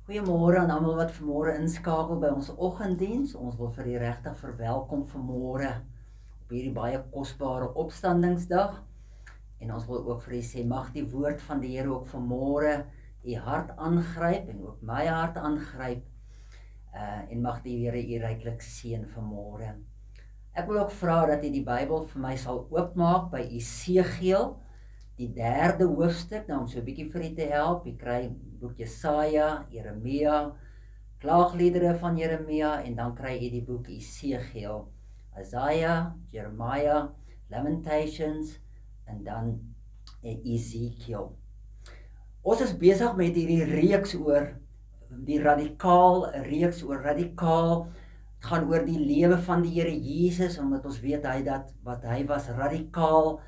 Goeiemôre aan almal wat vanmôre inskakel by ons oggenddiens. Ons wil vir u regtig verwelkom vanmôre op hierdie baie kosbare opstandingsdag. En ons wil ook vir u sê, mag die woord van die Here ook vanmôre u hart aangryp en ook my hart aangryp. En mag die Here u ryklik seën vanmôre. Ek wil ook vra dat u die Bybel vir my sal oopmaak by Esegiel, die 3de hoofstuk, nou om so 'n bietjie vir u te help. U kry boek Jesaja, Jeremia, klaagliedere van Jeremia, en dan kry u die boek Esegiel, Isaiah, Jeremiah, Lamentations, en dan Ezekiel. Ons is besig met hierdie reeks oor die radikaal, het gaan oor die lewe van die Here Jesus, omdat ons weet wat hy was radikaal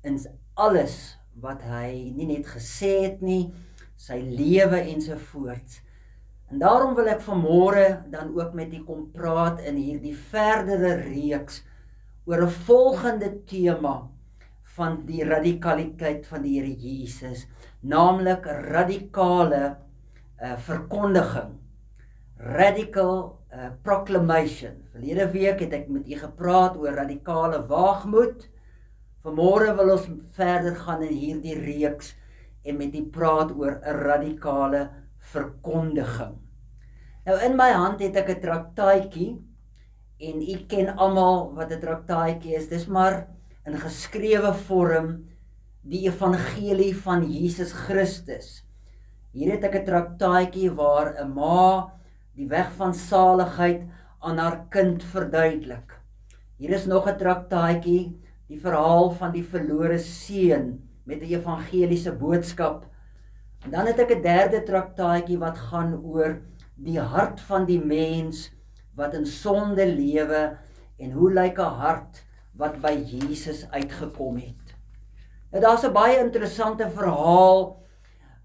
in alles wat hy nie net gesê het nie, sy lewe ensovoorts. En daarom wil ek vanmôre dan ook met u kom praat in hierdie verdere reeks oor 'n volgende tema van die radikaliteit van die Here Jesus, naamlik radikale verkondiging, radical proclamation. Verlede week het ek met u gepraat oor radikale waagmoed. Vanmôre wil ons verder gaan in hierdie reeks en met u praat oor 'n radikale verkondiging. Nou in my hand het ek 'n traktaatjie, en u ken almal wat 'n traktaatjie is. Dis maar in geskrewe vorm die evangelie van Jesus Christus. Hier het ek 'n traktaatjie waar 'n ma die weg van saligheid aan haar kind verduidelik. Hier is nog 'n traktaatjie, die verhaal van die verlore seun met 'n evangeliese boodskap. En dan het ek 'n derde traktaatjie wat gaan oor die hart van die mens wat in sonde lewe en hoe lyk 'n hart wat by Jesus uitgekom het. Nou daar's 'n baie interessante verhaal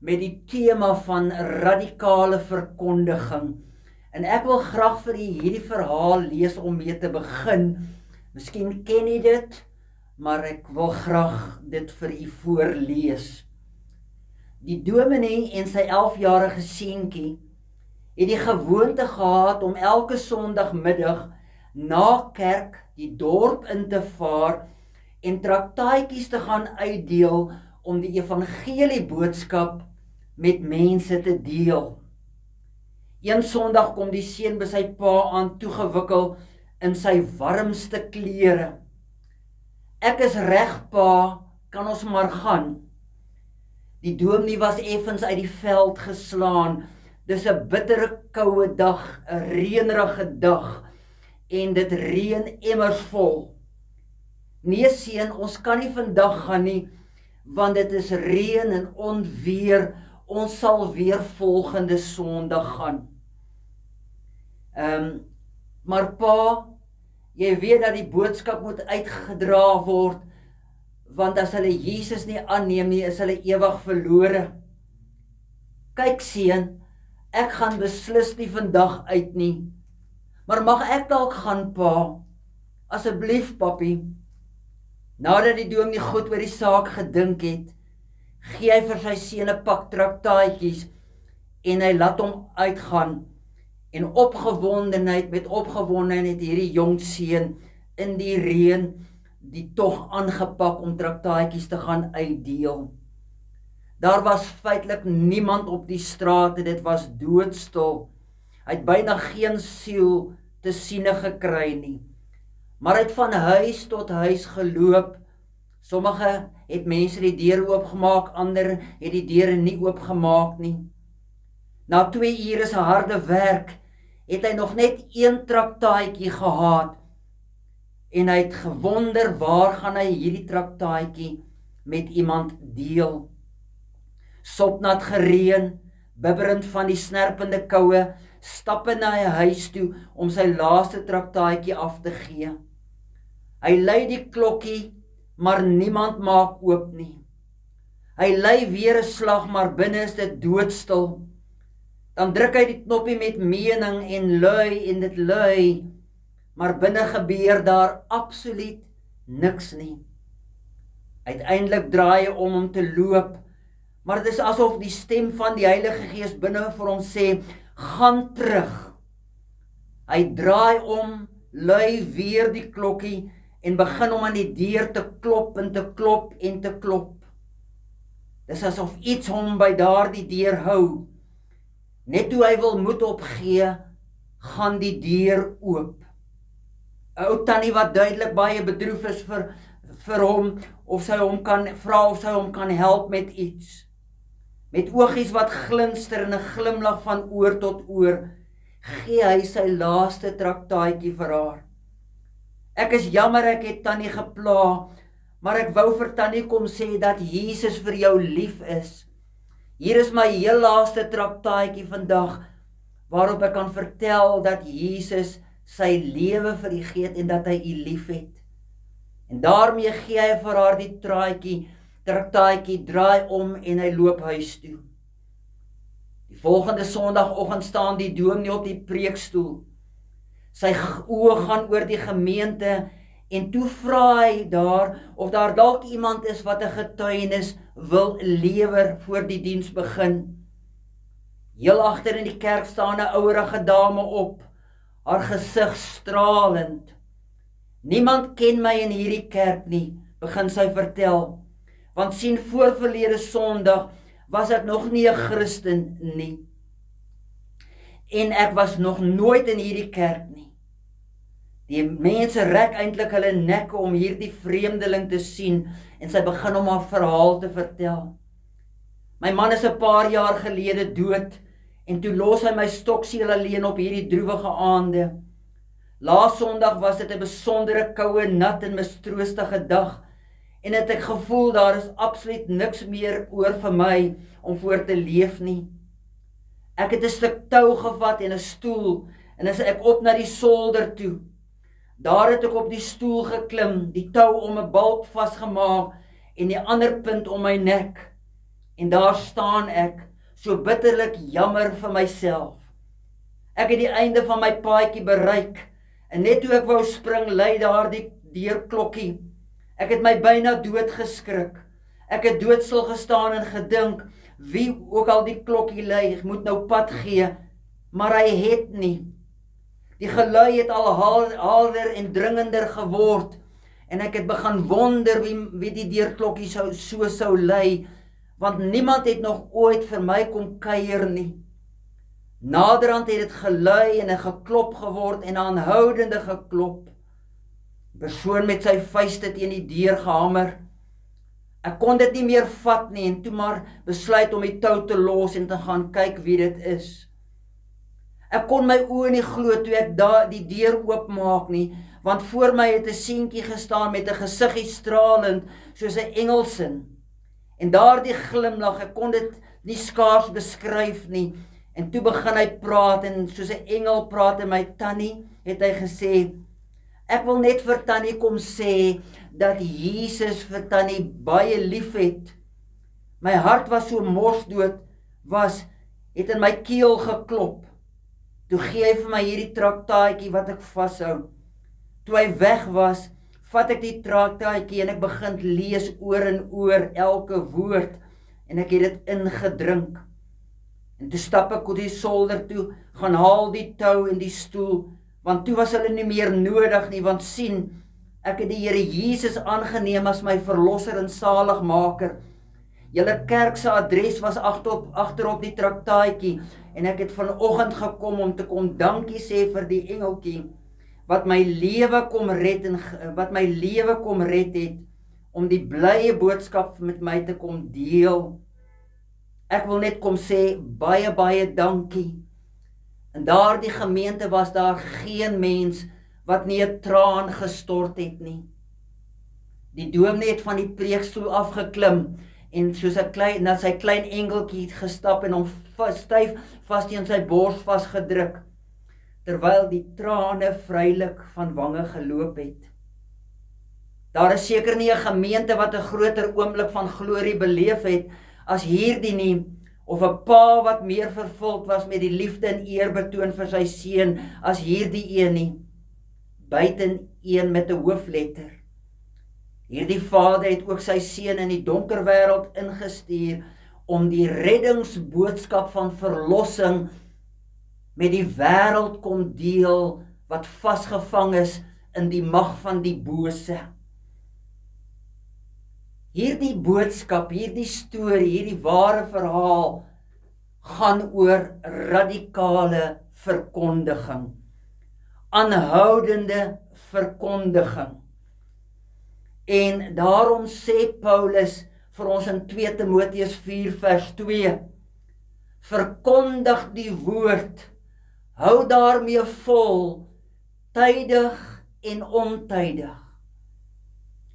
met die tema van radikale verkondiging. En ek wil graag vir u hierdie verhaal lees om mee te begin. Miskien ken u dit, maar ek wil graag dit vir u voorlees. Die dominee en sy 11-jarige seentjie het die gewoonte gehad om elke Sondagmiddag na kerk die dorp in te vaar en traktaatjies te gaan uitdeel om die evangelieboodskap met mense te deel. Een Sondag kom die seun by sy pa aan toegewikkel in sy warmste klere. Ek is reg, pa, kan ons maar gaan. Die dominee was effens uit die veld geslaan. Dis 'n bittere koue dag, 'n reënerige dag, en dit reën emmersvol. Nee seun, ons kan nie vandag gaan nie, want dit is reën en onweer. Ons sal weer volgende Sondag gaan. Maar pa, jy weet dat die boodskap moet uitgedra word, want as hulle Jesus nie aanneem nie, is hulle ewig verlore. Kyk seun, ek gaan beslis nie vandag uit nie, maar mag ek dalk gaan, pa? Asseblief, papi. Nadat die dominee goed oor die saak gedink het, gee hy vir sy seun 'n pak traktaatjies en hy laat hom uitgaan. En met opgewondenheid hierdie jong seun in die reën die tog aangepak om traktaatjies te gaan uitdeel. Daar was feitelik niemand op die straat en dit was doodstil. Hy het byna geen siel te siene gekry nie. Maar hy het van huis tot huis geloop. Sommige het mense die deure oopgemaak, ander het die deure nie oopgemaak nie. Na 2 ure se harde werk het hy nog net 1 traktaatjie gehad. En hy het gewonder, waar gaan hy hierdie traktaatjie met iemand deel? Sopnat gereën, bibberend van die snerpende koue, stap hy na 'n huis toe om sy laaste traktaatjie af te gee. Hy lui die klokkie, maar niemand maak oop nie. Hy lui weer 'n slag, maar binne is dit doodstil. Dan druk hy die knoppie met mening en dit lui, maar binne gebeur daar absoluut niks nie. Uiteindelik draai hy om te loop, Maar dit is asof die stem van die Heilige Gees binne vir hom sê, gaan terug. Hy draai om, lui weer die klokkie en begin om aan die deur te klop en te klop en te klop. Dis asof iets hom by daardie deur hou. Net toe hy wil moed opgee, gaan die deur oop. 'n Ou tannie wat duidelik baie bedroef is vir hom, of sy hom kan vra of sy hom kan help met iets. Met oogies wat glinster en 'n glimlag van oor tot oor, gee hy sy laaste traktaatjie vir haar. Ek is jammer ek het tannie gepla, maar ek wou vir tannie kom sê dat Jesus vir jou lief is. Hier is my heel laaste traktaatjie vandag, waarop ek kan vertel dat Jesus sy lewe vir u gee en dat hy u lief het. En daarmee gee hy vir haar die traktaatjie, draai om en hy loop huis toe. Die volgende Sondagoggend staan die dominee op die preekstoel. Sy oë gaan oor die gemeente en toe vra hy daar of daar dalk iemand is wat 'n getuienis wil lewer voor die diens begin. Heel agter in die kerk staan 'n ouerige dame op, haar gesig stralend. Niemand ken my in hierdie kerk nie, begin sy vertel, want sien voorverlede Sondag was ek nog nie 'n Christen nie. En ek was nog nooit in hierdie kerk nie. Die mense rek eintlik hulle nekke om hierdie vreemdeling te sien en sy begin om haar verhaal te vertel. My man is 'n paar jaar gelede dood en toe los hy my stokseel alleen op hierdie droewige aande. Laas Sondag was dit 'n besondere koue, nat en mistroostige dag en het ek gevoel daar is absoluut niks meer oor vir my om voor te leef nie. Ek het 'n stuk tou gevat en 'n stoel en is ek op na die solder toe. Daar het ek op die stoel geklim, die tou om 'n balk vasgemaak en die ander punt om my nek. En daar staan ek, so bitterlik jammer vir myself. Ek het die einde van my paadjie bereik en net toe ek wou spring, lui daar die deurklokkie. Ek het my byna dood geskrik. Ek het doodstil gestaan en gedink, wie ook al die klokkie lui, moet nou pad gee, maar hy het nie. Die gelui het al harder en dringender geword en ek het begin wonder wie die deurklokkie so sou lui, want niemand het nog ooit vir my kom kuier nie. Naderhand het dit gelui en 'n geklop geword en 'n aanhoudende geklop. Persoon met sy vuiste teen die deur gehamer. Ek kon dit nie meer vat nie en toe maar besluit om die tou te los en te gaan kyk wie dit is. Ek kon my oë nie glo toe ek die deur oopmaak nie, want voor my het 'n seentjie gestaan met 'n gesiggie stralend soos 'n engelsin. En daardie glimlag, ek kon dit nie skaars beskryf nie. En toe begin hy praat en soos 'n engel praat en my tannie, het hy gesê, ek wil net vir tannie kom sê dat Jesus vir tannie baie lief het. My hart was so morsdood, het in my keel geklop. Toe gee hy vir my hierdie traktaatjie wat ek vashou. Toe hy weg was, vat ek die traktaatjie en ek begin lees oor en oor elke woord en ek het dit ingedrink. En toe stap ek op die solder toe, gaan haal die tou en die stoel, want toe was hulle nie meer nodig nie, want sien, ek het die Here Jesus aangeneem as my verlosser en saligmaker. Julle kerk se adres was agterop die traktaatjie en ek het vanoggend gekom om te kom dankie sê vir die engeltjie wat my lewe kom red het om die blye boodskap met my te kom deel. Ek wil net kom sê baie dankie. In daardie gemeente was daar geen mens wat nie 'n traan gestort het nie. Die dominee het van die preekstoel afgeklim en soos na sy klein engeltjie gestap en hom styf vas teen sy bors vasgedruk, terwyl die trane vrylik van wange geloop het. Daar is seker nie 'n gemeente wat 'n groter oomblik van glorie beleef het as hierdie nie, of 'n pa wat meer vervuld was met die liefde en eer betoon vir sy seun as hierdie een nie, buiten een met 'n hoofletter. Hierdie vader het ook sy seun in die donker wêreld ingestuur om die reddingsboodskap van verlossing met die wêreld kom deel wat vasgevang is in die mag van die bose. Hierdie boodskap, hierdie storie, hierdie ware verhaal gaan oor radikale verkondiging, aanhoudende verkondiging. En daarom sê Paulus vir ons in 2 Timoteus 4 vers 2, verkondig die woord, hou daarmee vol, tydig en ontydig.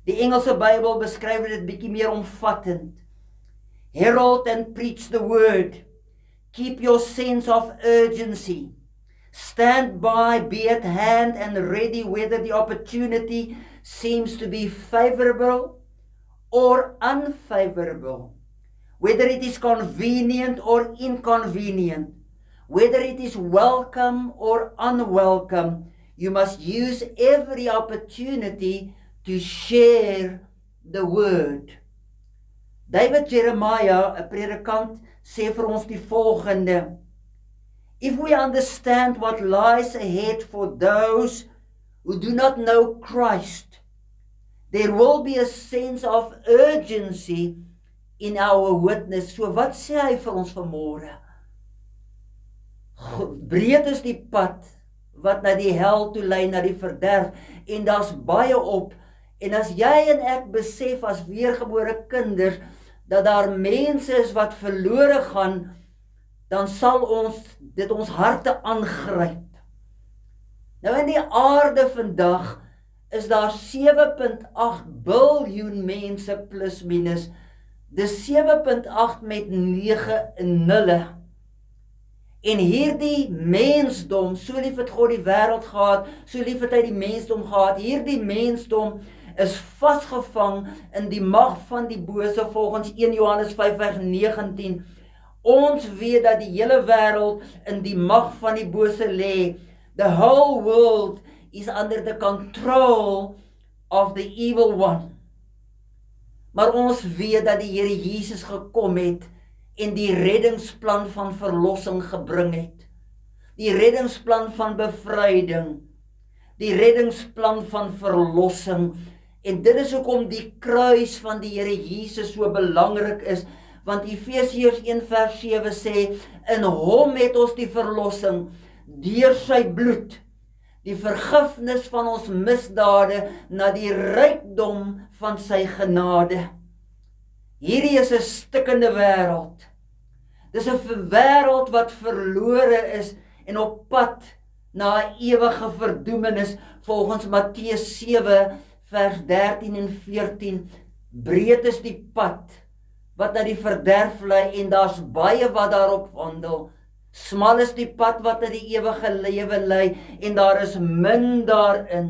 Die Engelse Bybel beskryf dit bietjie meer omvattend. Herald and preach the word. Keep your sense of urgency. Stand by, be at hand and ready whether the opportunity seems to be favorable or unfavorable. Whether it is convenient or inconvenient. Whether it is welcome or unwelcome. You must use every opportunity to share the word. David Jeremiah, 'n predikant, sê vir ons die volgende: If we understand what lies ahead for those who do not know Christ, there will be a sense of urgency in our witness. So wat sê hy vir ons vanmôre? Breed is die pad wat na die hel toe lei, na die verderf, en daar's baie op. En as jy en ek besef as weergebore kinders dat daar mense is wat verlore gaan, dan sal dit ons harte aangryp. Nou in die aarde vandag is daar 7.8 biljoen mense plus minus. Dis 7.8 met 9 nulle. En hierdie mensdom, so lief het God die wêreld gehad, so lief het hy die mensdom gehad, hierdie mensdom is vasgevang in die mag van die bose volgens 1 Johannes 5 vers 19. Ons weet dat die hele wêreld in die mag van die bose lê. The whole world is under the control of the evil one. Maar ons weet dat die Here Jesus gekom het en die reddingsplan van verlossing gebring het. Die reddingsplan van bevryding. Die reddingsplan van verlossing. En dit is hoekom die kruis van die Here Jesus so belangrik is, want Efesiërs 1 vers 7 sê, in hom het ons die verlossing, deur sy bloed, die vergifnis van ons misdade, na die rykdom van sy genade. Hierdie is 'n stikkende wêreld. Dis 'n wêreld wat verlore is en op pad na 'n ewige verdoemenis, volgens Matteus 7 vers 13 en 14, breed is die pad wat na die verderf lei en daar's baie wat daarop wandel. Smal is die pad wat na die ewige lewe lei en daar is min daarin.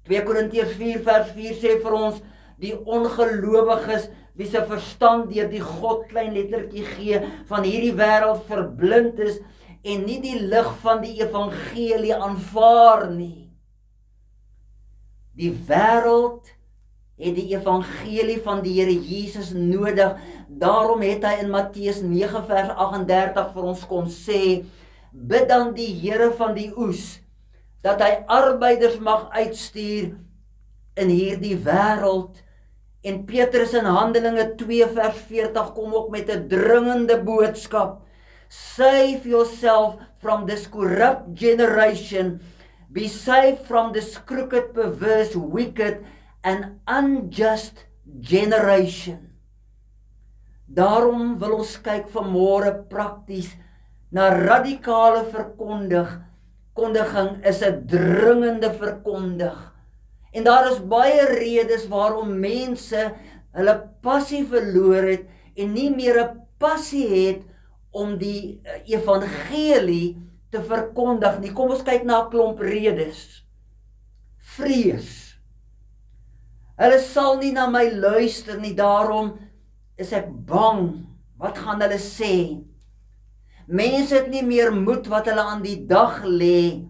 2 Korintiërs 4 vers 4 sê vir ons, die ongelowiges wie se verstand deur die God klein lettertjie gee van hierdie wêreld verblind is en nie die lig van die evangelie aanvaar nie. Die wêreld het die evangelie van die Here Jesus nodig. Daarom het hy in Matteus 9 vers 38 vir ons kom sê, bid dan die Here van die oes, dat hy arbeiders mag uitstuur in hierdie wêreld. En Petrus in Handelinge 2 vers 40 kom ook met 'n dringende boodskap. Save yourself from this corrupt generation. Be saved from this crooked, perverse, wicked and unjust generation. Daarom wil ons kyk vanmôre prakties na radikale verkondiging is 'n dringende verkondig. En daar is baie redes waarom mense hulle passie verloor het en nie meer 'n passie het om die evangelie te verkondig nie. Kom ons kyk na 'n klomp redes. Vrees. Hulle sal nie na my luister nie, daarom is ek bang. Wat gaan hulle sê? Mense het nie meer moed wat hulle aan die dag lê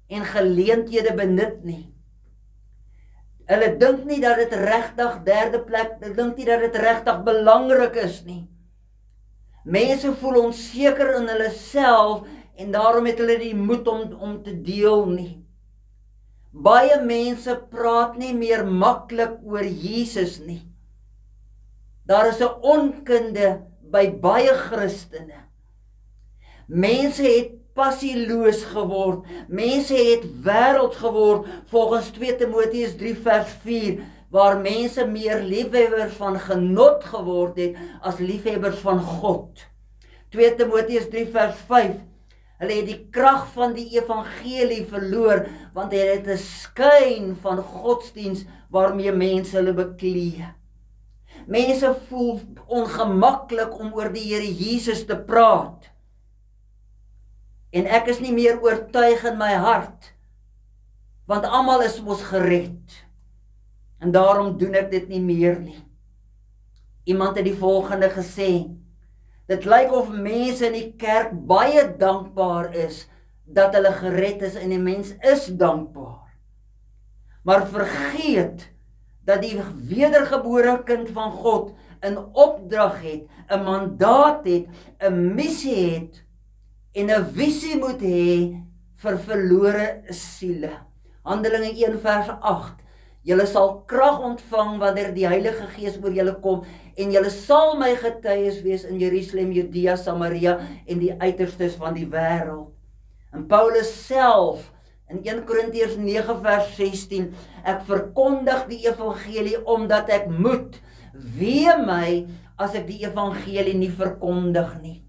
en geleenthede benut nie. Hulle dink nie dat dit regtig derde plek, hulle dink nie dat dit regtig belangrik is nie. Mense voel onseker in hulle self en daarom het hulle die moed om te deel nie. Baie mense praat nie meer maklik oor Jesus nie. Daar is 'n onkunde by baie Christene. Mense het passieloos geword. Mense het wêreld geword volgens 2 Timoteus 3 vers 4, waar mense meer liefhebbers van genot geword het as liefhebbers van God. 2 Timoteus 3 vers 5, hulle het die krag van die evangelie verloor, want hulle het 'n skyn van godsdiens waarmee mense hulle beklee. Mense voel ongemaklik om oor die Here Jesus te praat. En ek is nie meer oortuig in my hart, want almal is mos gered. En daarom doen ek dit nie meer nie. Iemand het die volgende gesê, dit lyk of mense in die kerk baie dankbaar is dat hulle gered is en die mens is dankbaar. Maar vergeet dat die wedergebore kind van God 'n opdrag het, 'n mandaat het, 'n missie het en 'n visie moet hê vir verlore siele. Handelinge 1 vers 8. Julle sal krag ontvang wanneer die Heilige Gees oor julle kom en julle sal my getuies wees in Jerusalem, Judea, Samaria en die uiterstes van die wêreld. En Paulus self in 1 Korintiërs 9 vers 16, ek verkondig die evangelie omdat ek moet. Wee my as ek die evangelie nie verkondig nie.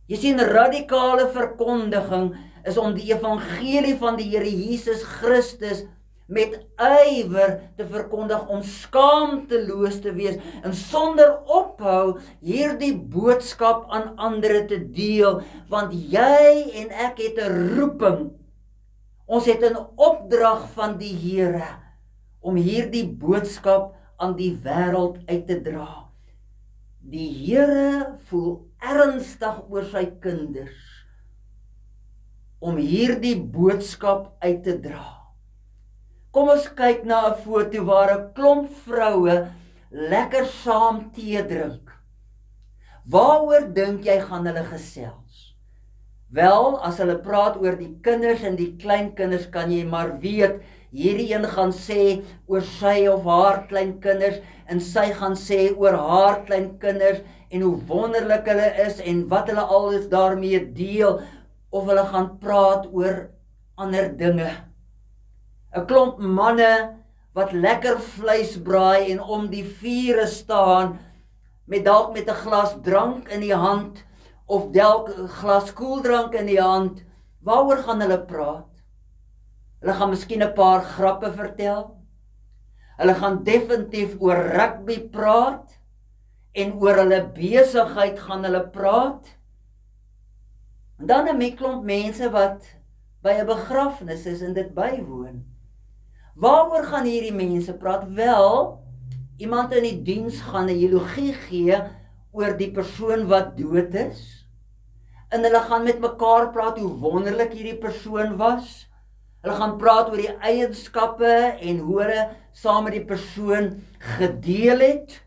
Jy sien, radikale verkondiging is om die evangelie van die Here Jesus Christus met ywer te verkondig, om skaamteloos te wees en sonder ophou hierdie boodskap aan ander te deel, want jy en ek het 'n roeping. Ons het 'n opdrag van die Here om hierdie boodskap aan die wêreld uit te dra. Die Here voel ernstig oor sy kinders om hierdie boodskap uit te dra. Kom ons kyk na 'n foto waar 'n klomp vroue lekker saam tee drink. Waaroor dink jy gaan hulle gesels? Wel, as hulle praat oor die kinders en die kleinkinders, kan jy maar weet, hierdie een gaan sê oor sy of haar kleinkinders en sy gaan sê oor haar kleinkinders en hoe wonderlik hulle is en wat hulle alles daarmee deel, of hulle gaan praat oor ander dinge. 'n Klomp manne wat lekker vleis braai en om die vure staan, dalk met 'n glas drank in die hand, of dalk 'n glas koeldrank in die hand. Waaroor gaan hulle praat? Hulle gaan miskien 'n paar grappe vertel. Hulle gaan definitief oor rugby praat, en oor hulle besigheid gaan hulle praat. En dan 'n klomp mense wat by 'n begrafnis is en dit bywoon. Waaroor gaan hierdie mense praat? Wel, iemand in die diens gaan 'n eulogie gee oor die persoon wat dood is. En hulle gaan met mekaar praat hoe wonderlik hierdie persoon was. Hulle gaan praat oor die eienskappe en hoe hulle saam met die persoon gedeel het.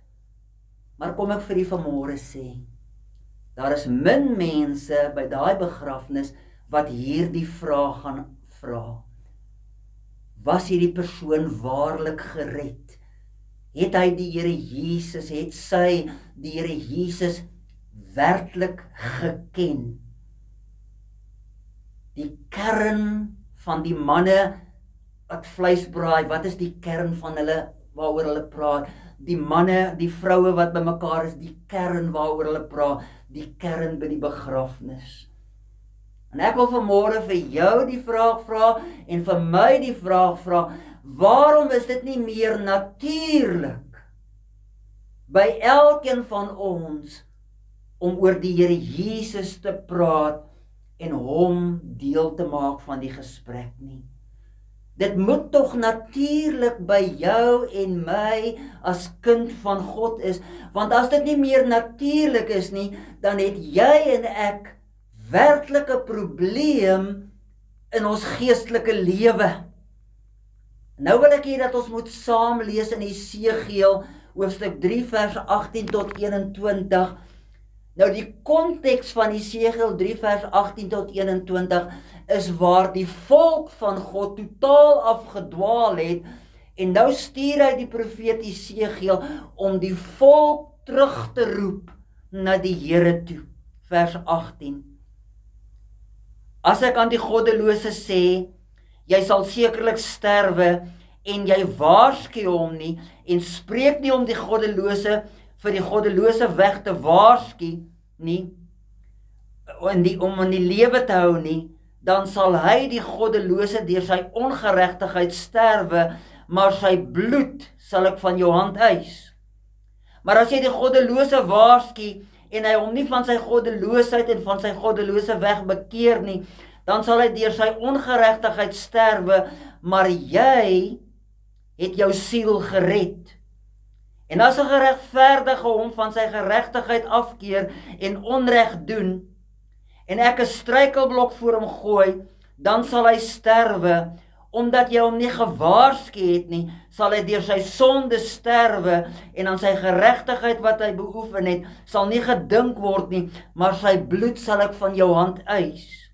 Maar kom ek vir u vanmôre sê, daar is min mense by daai begrafnis wat hierdie vraag gaan vra. Was hierdie persoon waarlik gered? Het hy die Here Jesus, het sy die Here Jesus werklik geken? Die kern van die manne wat vleis braai, wat is die kern van hulle waaroor hulle praat? Die manne, die vroue wat by mekaar is, die kern waaroor hulle praat, die kern by die begrafnis. En ek wil vanmôre vir jou die vraag vra en vir my die vraag vra, waarom is dit nie meer natuurlik by elkeen van ons om oor die Here Jesus te praat en hom deel te maak van die gesprek nie? Dit moet tog natuurlik by jou en my as kind van God is, want as dit nie meer natuurlik is nie, dan het jy en ek werklike probleem in ons geestelike lewe. Nou wil ek hê dat ons moet saam lees in Jesegiel hoofstuk 3 vers 18 tot 21. Nou die konteks van Jesegiel 3 vers 18 tot 21 is waar die volk van God totaal afgedwaal het, en nou stuur hy die profeet Jesegiel om die volk terug te roep na die Here toe. Vers 18. As ek aan die goddelose sê, jy sal sekerlik sterwe, en jy waarsku hom nie, en spreek nie om die goddelose, vir die goddelose weg te waarsku nie, om in die lewe te hou nie, dan sal hy die goddelose deur sy ongeregtigheid sterwe, maar sy bloed sal ek van jou hand eis. Maar as jy die goddelose waarsku, en hy hom nie van sy goddeloosheid en van sy goddelose weg bekeer nie, dan sal hy deur sy ongeregtigheid sterwe, maar jy het jou siel gered. En as 'n geregverdige hom van sy geregtigheid afkeer en onreg doen, en ek 'n struikelblok voor hom gooi, dan sal hy sterwe, omdat jy hom nie gewaarsku het nie, sal hy deur sy sonde sterwe, en aan sy geregtigheid wat hy beoefen het, sal nie gedink word nie, maar sy bloed sal ek van jou hand eis.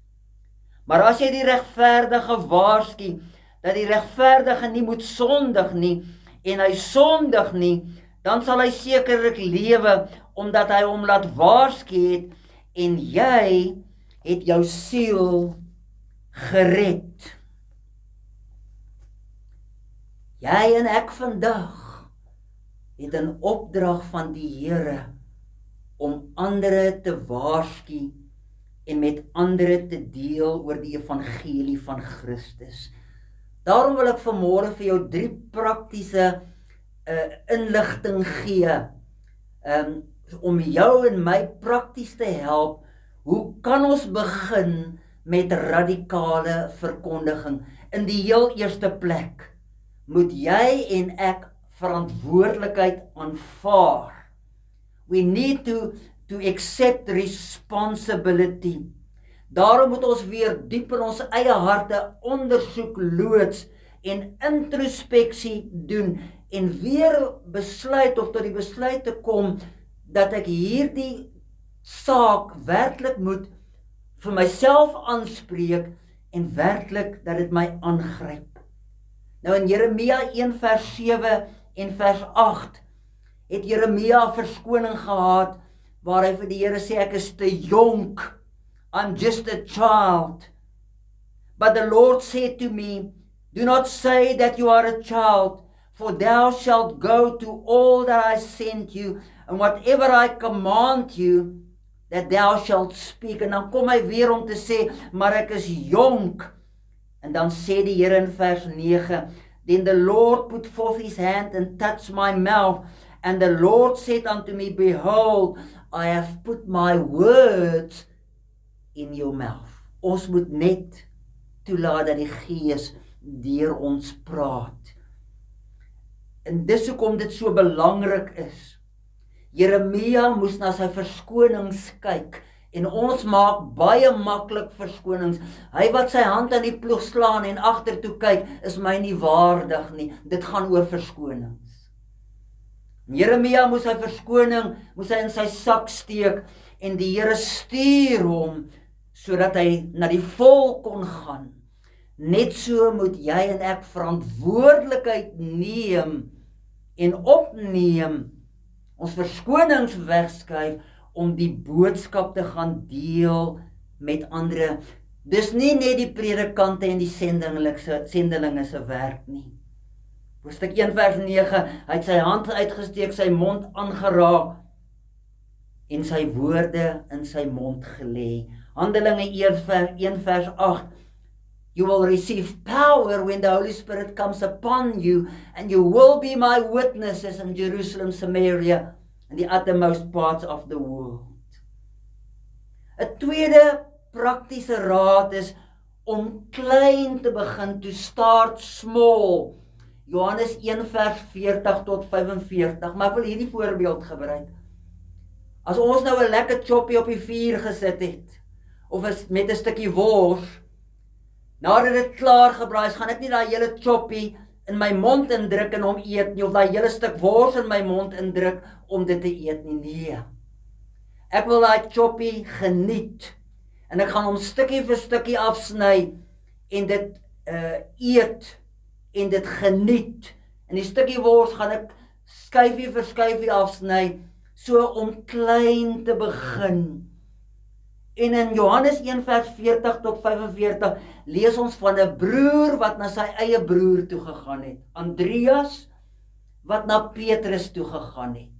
Maar as jy die regverdige waarsku, dat die regverdige nie moet sondig nie, en hy sondig nie, dan sal hy sekerlik lewe, omdat hy hom laat waarsku het, en jy het jou siel gered. Jy en ek vandag het 'n opdrag van die Here om ander te waarsku en met ander te deel oor die evangelie van Christus. Daarom wil ek vanmôre vir jou 3 praktiese inligting gee, om jou en my prakties te help. Hoe kan ons begin met radikale verkondiging? In die heel eerste plek moet jy en ek verantwoordelikheid aanvaar. We need to accept responsibility. Daarom moet ons weer diep in ons eie harte ondersoek loods en introspeksie doen en weer besluit of tot die besluit te kom dat ek hierdie saak werklik moet vir myself aanspreek en werklik dat dit my aangryp. Nou in Jeremia 1 vers 7 en vers 8 het Jeremia verskoning gehad waar hy vir die Here sê ek is te jonk, I'm just a child. But the Lord said to me, do not say that you are a child, for thou shalt go to all that I sent you, and whatever I command you, that thou shalt speak. En dan kom hy weer om te sê, maar ek is jonk. En dan sê die Here in vers 9, then the Lord put forth his hand and touched my mouth, and the Lord said unto me, behold, I have put my words in your mouth. Ons moet net toelaat dat die Gees deur ons praat. En dis hoekom dit so belangrik is. Jeremia moes na sy verskonings kyk, en ons maak baie maklik verskonings. Hy wat sy hand aan die ploeg slaan en agtertoe kyk, is my nie waardig nie. Dit gaan oor verskonings. Jeremia moes sy verskoning, moes hy in sy sak steek, en die Here stuur hom, sodat hy na die volk kon gaan. Net so moet jy en ek verantwoordelikheid neem en opneem, ons verskonings wegskuif, om die boodskap te gaan deel met ander. Dis nie net die predikante en die sendelinge se werk nie. Hoofstuk 1 vers 9, hy het sy hand uitgesteek, sy mond aangeraak, en sy woorde in sy mond gelê. Handelinge 1 vers 8, you will receive power when the Holy Spirit comes upon you, and you will be my witnesses in Jerusalem, Samaria, and the uttermost parts of the world. 'n tweede praktiese raad is om klein te begin, to start small. Johannes 1 vers 40 tot 45, maar ek wil hierdie voorbeeld gebruik. As ons nou 'n lekker choppie op die vuur gesit het, of met 'n stukkie wors, nadat dit klaar gebraai is, gaan ek nie daai hele choppie in my mond indruk en hom eet nie, of daai hele stuk wors in my mond indruk om dit te eet nie. Nee. Ek wil daai choppie geniet. En ek gaan hom stukkie vir stukkie afsny en dit eet en dit geniet. En die stukkie wors gaan ek skyfie vir skyfie afsny, so om klein te begin. En in Johannes 1 vers 40 tot 45 lees ons van 'n broer wat na sy eie broer toe gegaan het. Andreas wat na Petrus toe gegaan het.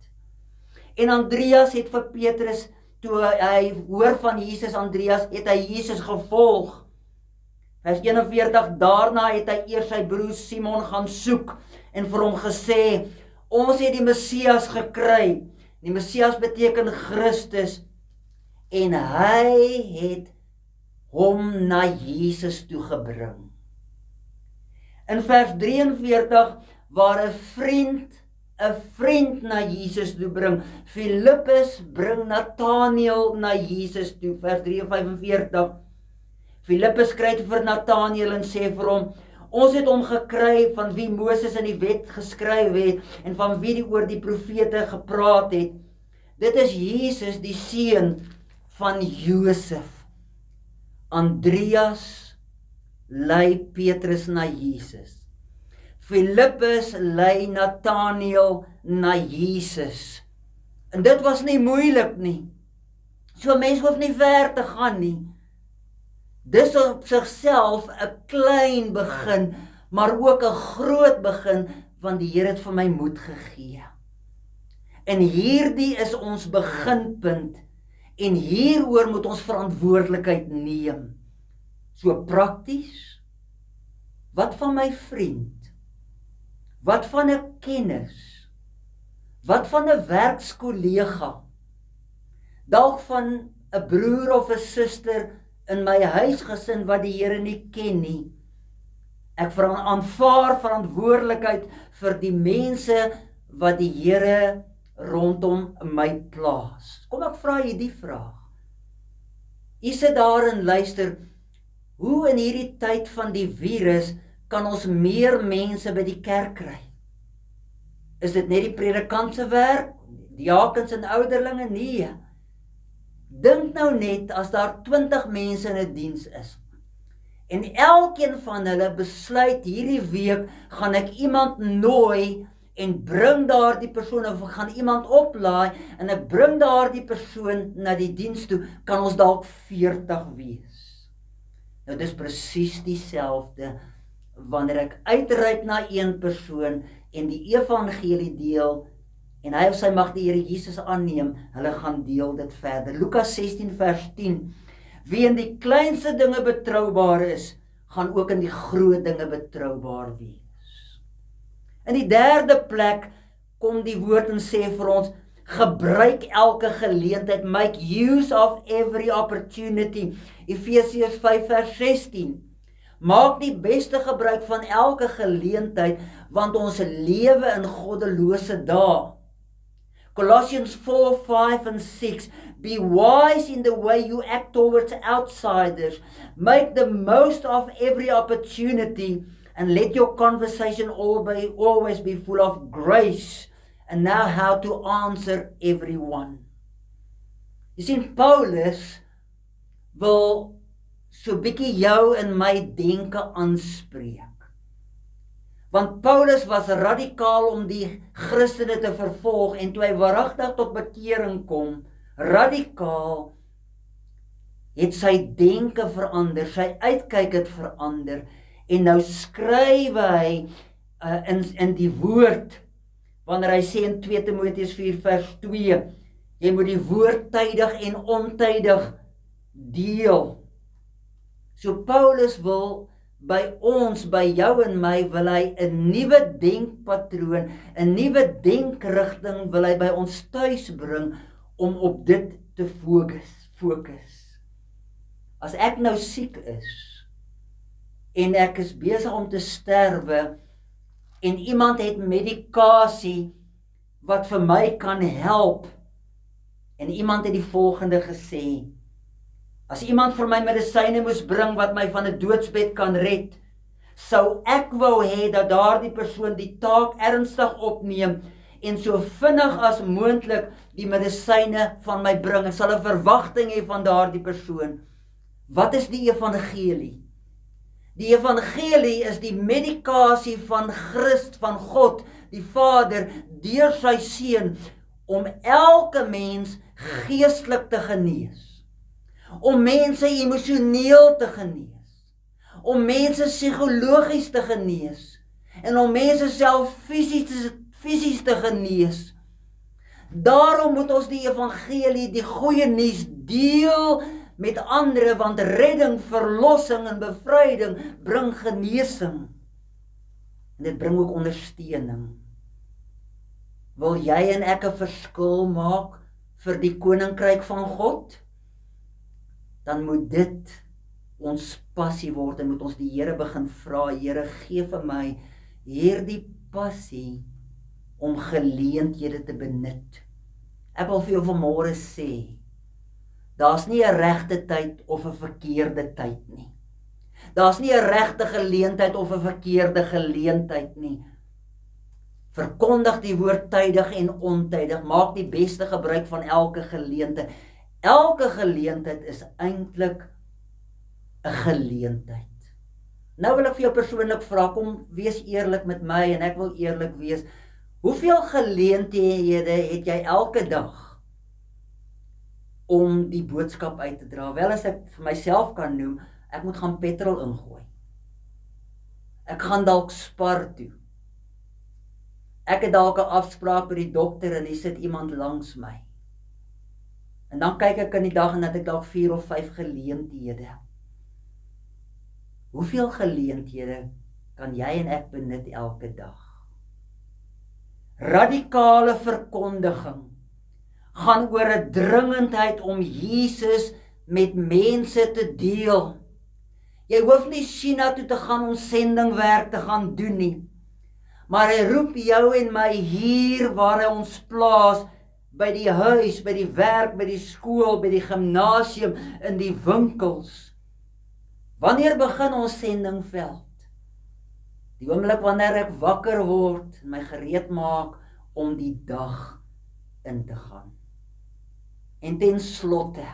En Andreas het vir Petrus, toe hy hoor van Jesus, Andreas, het hy Jesus gevolg. Vers 41, daarna het hy eers sy broer Simon gaan soek en vir hom gesê, ons het die Messias gekry. Die Messias beteken Christus. En hy het hom na Jesus toe gebring. In vers 43, waar 'n vriend na Jesus toe bring. Filippus bring Nathanael na Jesus toe, vers 45. Filippus skryf vir Nathanael en sê vir hom, ons het hom gekry van wie Moses in die wet geskryf het en van wie die oor die profete gepraat het. Dit is Jesus, die seun van Josef. Andreas lei Petrus na Jesus. Filippus lei Nathanael na Jesus. En dit was nie moeilik nie. So mens hoef nie ver te gaan nie. Dis op sigself 'n klein begin, maar ook 'n groot begin, want die Here het vir my moed gegee. En hierdie is ons beginpunt, en hieroor moet ons verantwoordelikheid neem. So prakties, wat van my vriend? Wat van 'n kennis? Wat van 'n werkskollega? Dalk van 'n broer of 'n suster in my huisgesin wat die Here nie ken nie. Ek aanvaar verantwoordelikheid vir die mense wat die Here rondom my plaas. Kom ek vra jy die vraag. U sit daar en luister, hoe in hierdie tyd van die virus kan ons meer mense by die kerk kry? Is dit net die predikant se werk? Diakens en ouderlinge? Nee. Dink nou net as daar 20 mense in 'n diens is. En elkeen van hulle besluit hierdie week gaan ek iemand nooi en bring daardie persoon, of ek gaan iemand oplaai en ek bring daardie persoon na die diens toe, kan ons dalk 40 wees. Nou dis presies dieselfde wanneer ek uitreik na een persoon en die evangelie deel en hy of sy mag die Here Jesus aanneem, hulle gaan deel dit verder. Lukas 16 vers 10, wie in die kleinste dinge betroubaar is, gaan ook in die groot dinge betroubaar wees. In die derde plek kom die woord en sê vir ons, gebruik elke geleentheid, make use of every opportunity. Efesiërs 5 vers 16. Maak die beste gebruik van elke geleentheid, want ons lewe in goddelose dae. Colossians 4, 5 and 6. Be wise in the way you act towards outsiders. Make the most of every opportunity and let your conversation always be full of grace and know how to answer everyone. Jy sien, Paulus wil so bietjie jou en my denke aanspreek. Want Paulus was radikaal om die Christene te vervolg en toe hy waaragtig tot bekering kom, radikaal, het sy denke verander, sy uitkyk het verander en nou skryf hy in die woord, wanneer hy sê in 2 Timoteus 4 vers 2, jy moet die woord tydig en ontydig deel. So Paulus wil by ons, by jou en my, wil hy 'n nuwe denkpatroon, 'n nuwe denkrigting wil hy by ons tuis bring om op dit te fokus. As ek nou siek is en ek is besig om te sterwe en iemand het medikasie wat vir my kan help en iemand het die volgende gesê, as iemand vir my medisyne moes bring wat my van 'n doodsbed kan red, sou ek wou hê dat daardie persoon die taak ernstig opneem en so vinnig as moontlik die medisyne van my bring. Ek sal 'n verwagting hê van daardie persoon. Wat is die evangelie? Die evangelie is die medikasie van Christus, van God, die Vader, deur sy Seun, om elke mens geestelik te genees, om mense emosioneel te genees, om mense psigologies te genees, en om mense self fisies te genees. Daarom moet ons die evangelie, die goeie nuus, deel met ander, want redding, verlossing en bevryding bring genesing. En dit bring ook ondersteuning. Wil jy en ek 'n verskil maak vir die koninkryk van God? Dan moet dit ons passie word en moet ons die Here begin vra, Here, gee vir my hierdie passie om geleenthede te benut. Ek wil vir jou vanmôre sê, daar's nie 'n regte tyd of 'n verkeerde tyd nie. Daar's nie 'n regte geleentheid of 'n verkeerde geleentheid nie. Verkondig die woord tydig en ontydig, maak die beste gebruik van elke geleentheid. Elke geleentheid is eintlik 'n geleentheid. Nou wil ek vir jou persoonlik vra, kom wees eerlik met my en ek wil eerlik wees. Hoeveel geleenthede het jy elke dag om die boodskap uit te dra? Wel, as ek vir myself kan noem, ek moet gaan petrol ingooi. Ek gaan dalk Spar toe. Ek het dalk 'n afspraak by die dokter en hier sit iemand langs my. En dan kyk ek in die dag en dat ek dalk 4 of 5 geleenthede. Hoeveel geleenthede kan jy en ek benut elke dag? Radikale verkondiging gaan oor 'n dringendheid om Jesus met mense te deel. Jy hoef nie China toe te gaan om sendingwerk te gaan doen nie. Maar hy roep jou en my hier waar hy ons plaas, by die huis, by die werk, by die skool, by die gimnasium, in die winkels. Wanneer begin ons sendingveld? Die oomblik wanneer ek wakker word en my gereed maak om die dag in te gaan. En ten slotte,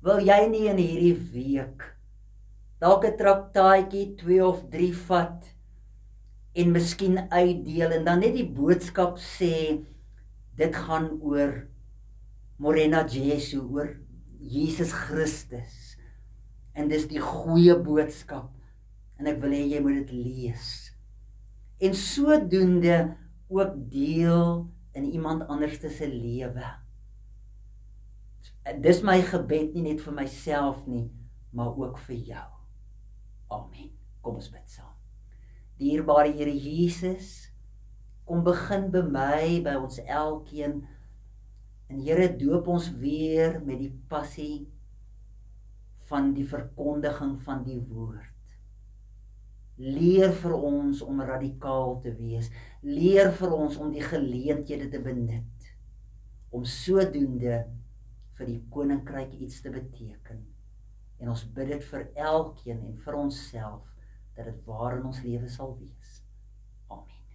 wil jy nie in hierdie week dalk 'n traktaatjie 2 of 3 vat en miskien uitdeel en dan net die boodskap sê, dit gaan oor Morena Jesu, oor Jesus Christus. En dis die goeie boodskap. En ek wil hê jy moet dit lees. En sodoende ook deel in iemand anders se lewe. Dis my gebed nie net vir myself nie, maar ook vir jou. Amen. Kom ons bid saam. Dierbare Here Jesus, kom begin by my, by ons elkeen. En Here, doop ons weer met die passie van die verkondiging van die woord. Leer vir ons om radikaal te wees. Leer vir ons om die geleenthede te benut. Om sodoende vir die koninkryk iets te beteken. En ons bid dit vir elkeen en vir onsself, dat dit waar in ons lewe sal wees. Amen.